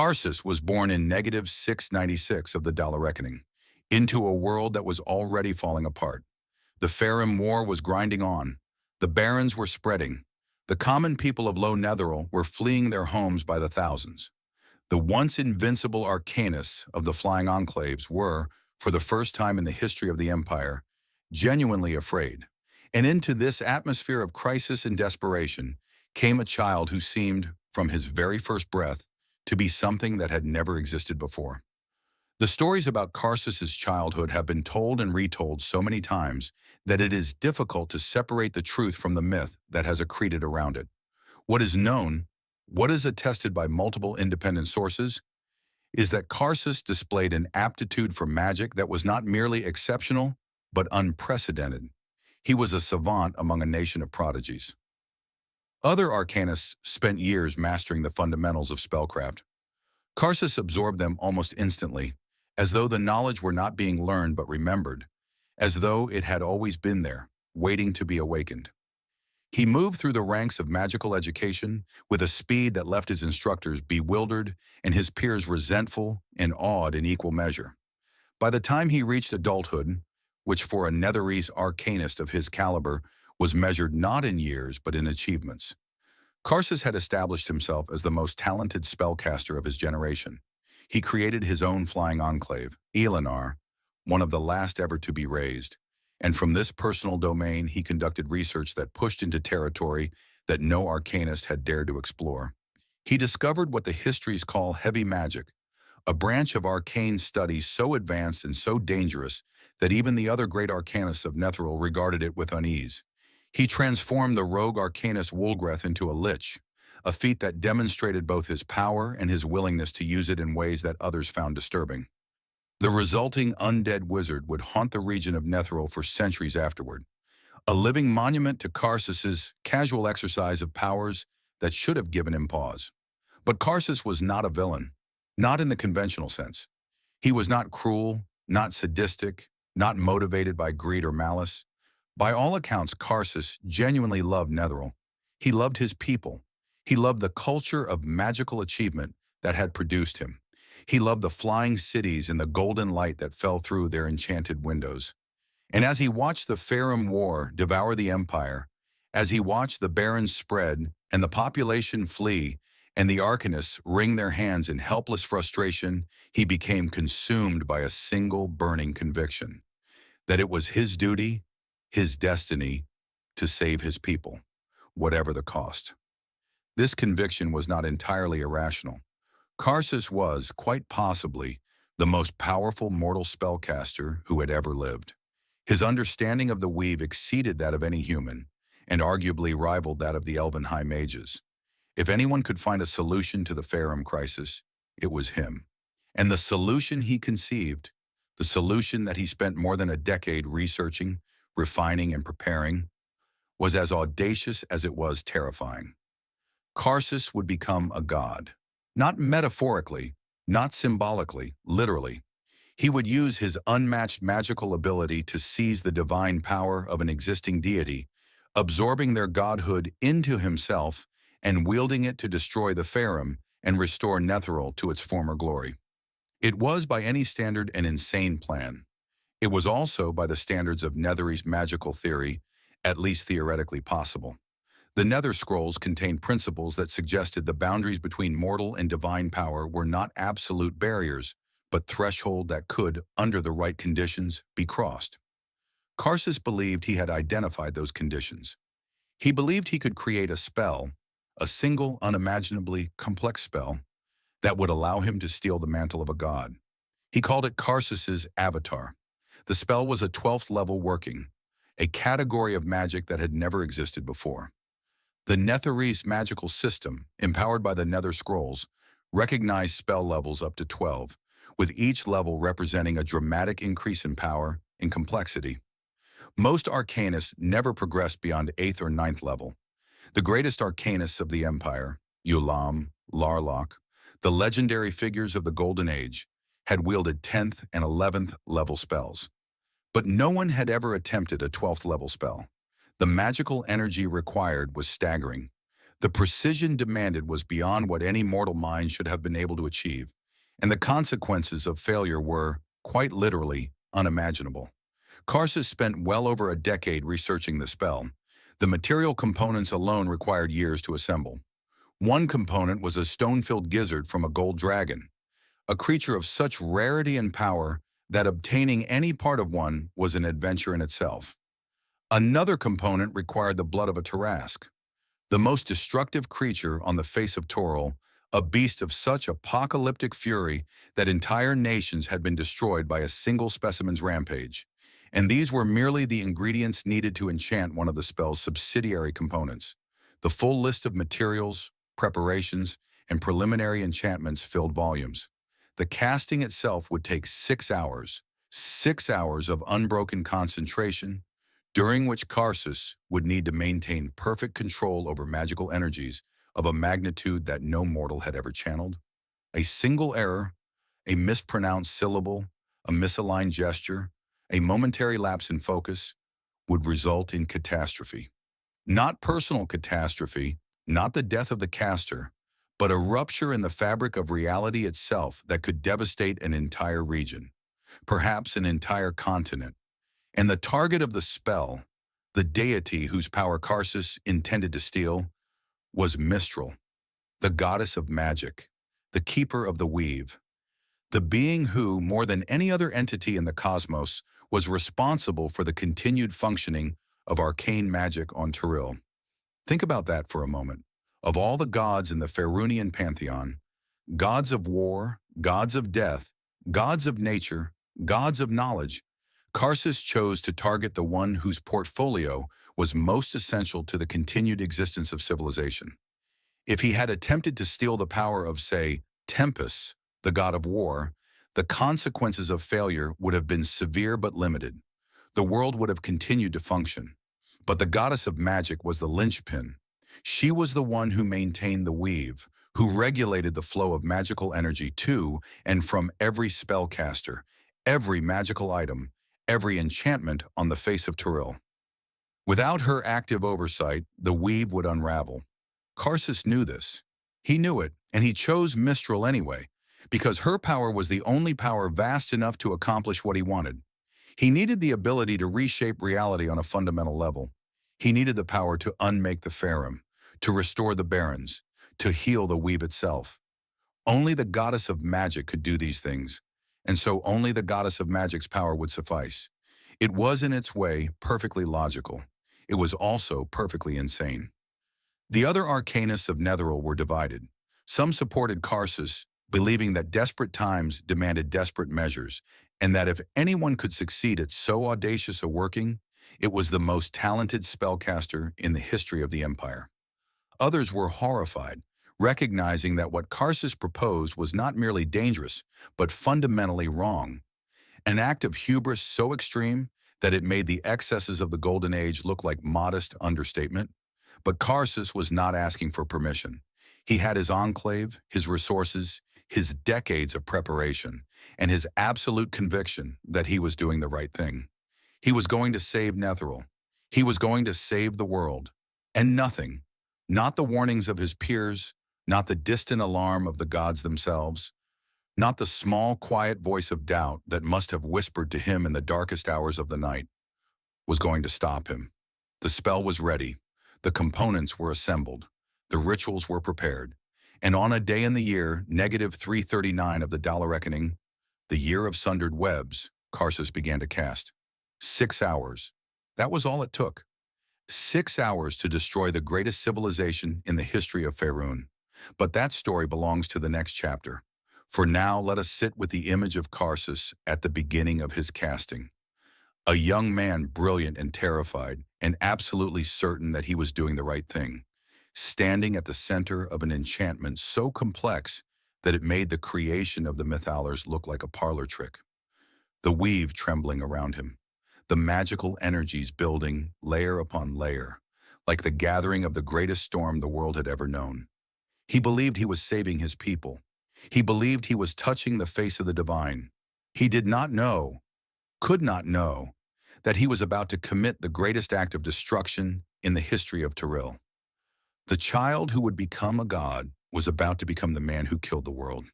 Karsus was born in negative 696 of the dollar reckoning, into a world that was already falling apart. The Farum War was grinding on. The barons were spreading. The common people of Low Netheril were fleeing their homes by the thousands. The once invincible arcanists of the Flying Enclaves were, for the first time in the history of the Empire, genuinely afraid. And into this atmosphere of crisis and desperation came a child who seemed, from his very first breath, to be something that had never existed before. The stories about Karsus's childhood have been told and retold so many times that it is difficult to separate the truth from the myth that has accreted around it. What is known, what is attested by multiple independent sources, is that Karsus displayed an aptitude for magic that was not merely exceptional, but unprecedented. He was a savant among a nation of prodigies. Other arcanists spent years mastering the fundamentals of spellcraft. Karsus absorbed them almost instantly, as though the knowledge were not being learned but remembered, as though it had always been there, waiting to be awakened. He moved through the ranks of magical education with a speed that left his instructors bewildered and his peers resentful and awed in equal measure. By the time he reached adulthood, which for a Netherese arcanist of his caliber was measured not in years but in achievements, Karsus had established himself as the most talented spellcaster of his generation. He created his own flying enclave, Eleanor, one of the last ever to be raised, and from this personal domain he conducted research that pushed into territory that no arcanist had dared to explore. He discovered what the histories call heavy magic, a branch of arcane study so advanced and so dangerous that even the other great arcanists of Netheril regarded it with unease. He transformed the rogue arcanist Wulgreth into a lich, a feat that demonstrated both his power and his willingness to use it in ways that others found disturbing. The resulting undead wizard would haunt the region of Netheril for centuries afterward, a living monument to Karsus's casual exercise of powers that should have given him pause. But Karsus was not a villain, not in the conventional sense. He was not cruel, not sadistic, not motivated by greed or malice. By all accounts, Karsus genuinely loved Netheril. He loved his people. He loved the culture of magical achievement that had produced him. He loved the flying cities and the golden light that fell through their enchanted windows. And as he watched the Farum War devour the empire, as he watched the barons spread and the population flee and the arcanists wring their hands in helpless frustration, he became consumed by a single burning conviction, that it was his duty, his destiny, to save his people, whatever the cost. This conviction was not entirely irrational. Karsus was, quite possibly, the most powerful mortal spellcaster who had ever lived. His understanding of the weave exceeded that of any human, and arguably rivaled that of the elven high mages. If anyone could find a solution to the Farum crisis, it was him. And the solution he conceived, the solution that he spent more than a decade researching, refining, and preparing, was as audacious as it was terrifying. Karsus would become a god. Not metaphorically, not symbolically, literally. He would use his unmatched magical ability to seize the divine power of an existing deity, absorbing their godhood into himself and wielding it to destroy the Farum and restore Netheril to its former glory. It was by any standard an insane plan. It was also, by the standards of Netherese magical theory, at least theoretically possible. The Nether Scrolls contained principles that suggested the boundaries between mortal and divine power were not absolute barriers, but thresholds that could, under the right conditions, be crossed. Karsus believed he had identified those conditions. He believed he could create a spell, a single, unimaginably complex spell, that would allow him to steal the mantle of a god. He called it Karsus's avatar. The spell was a 12th level working, a category of magic that had never existed before. The Netherese magical system, empowered by the Nether Scrolls, recognized spell levels up to 12, with each level representing a dramatic increase in power and complexity. Most arcanists never progressed beyond 8th or 9th level. The greatest arcanists of the Empire, Ulam, Larlock, the legendary figures of the Golden Age, had wielded 10th and 11th level spells. But no one had ever attempted a 12th level spell. The magical energy required was staggering. The precision demanded was beyond what any mortal mind should have been able to achieve, and the consequences of failure were, quite literally, unimaginable. Karsus spent well over a decade researching the spell. The material components alone required years to assemble. One component was a stone-filled gizzard from a gold dragon, a creature of such rarity and power that obtaining any part of one was an adventure in itself. Another component required the blood of a Tarask, the most destructive creature on the face of Toril, a beast of such apocalyptic fury that entire nations had been destroyed by a single specimen's rampage. And these were merely the ingredients needed to enchant one of the spell's subsidiary components. The full list of materials, preparations, and preliminary enchantments filled volumes. The casting itself would take 6 hours of unbroken concentration, during which Karsus would need to maintain perfect control over magical energies of a magnitude that no mortal had ever channeled. A single error, a mispronounced syllable, a misaligned gesture, a momentary lapse in focus would result in catastrophe. Not personal catastrophe, not the death of the caster, but a rupture in the fabric of reality itself that could devastate an entire region, perhaps an entire continent. And the target of the spell, the deity whose power Karsus intended to steal, was Mistral, the goddess of magic, the keeper of the weave, the being who, more than any other entity in the cosmos, was responsible for the continued functioning of arcane magic on Teril. Think about that for a moment. Of all the gods in the Faerunian pantheon, gods of war, gods of death, gods of nature, gods of knowledge, Karsus chose to target the one whose portfolio was most essential to the continued existence of civilization. If he had attempted to steal the power of, say, Tempest, the god of war, the consequences of failure would have been severe but limited. The world would have continued to function. But the goddess of magic was the linchpin. She was the one who maintained the weave, who regulated the flow of magical energy to and from every spellcaster, every magical item, every enchantment on the face of Teril. Without her active oversight, the weave would unravel. Karsus knew this. He knew it, and he chose Mistral anyway, because her power was the only power vast enough to accomplish what he wanted. He needed the ability to reshape reality on a fundamental level. He needed the power to unmake the Faerun, to restore the Barrens, to heal the weave itself. Only the goddess of magic could do these things, and so only the goddess of magic's power would suffice. It was in its way perfectly logical. It was also perfectly insane. The other arcanists of Netheril were divided. Some supported Karsus, believing that desperate times demanded desperate measures, and that if anyone could succeed at so audacious a working, it was the most talented spellcaster in the history of the Empire. Others were horrified, recognizing that what Karsus proposed was not merely dangerous, but fundamentally wrong. An act of hubris so extreme that it made the excesses of the Golden Age look like modest understatement. But Karsus was not asking for permission. He had his enclave, his resources, his decades of preparation, and his absolute conviction that he was doing the right thing. He was going to save Netheril. He was going to save the world. And nothing, not the warnings of his peers, not the distant alarm of the gods themselves, not the small, quiet voice of doubt that must have whispered to him in the darkest hours of the night, was going to stop him. The spell was ready. The components were assembled. The rituals were prepared. And on a day in the year, -339 of the dollar reckoning, the year of sundered webs, Karsus began to cast. 6 hours. That was all it took. 6 hours to destroy the greatest civilization in the history of Faerun. But that story belongs to the next chapter. For now, let us sit with the image of Karsus at the beginning of his casting. A young man brilliant and terrified, and absolutely certain that he was doing the right thing, standing at the center of an enchantment so complex that it made the creation of the Mythalers look like a parlor trick. The weave trembling around him, the magical energies building layer upon layer, like the gathering of the greatest storm the world had ever known. He believed he was saving his people. He believed he was touching the face of the divine. He did not know, could not know, that he was about to commit the greatest act of destruction in the history of Teril. The child who would become a god was about to become the man who killed the world.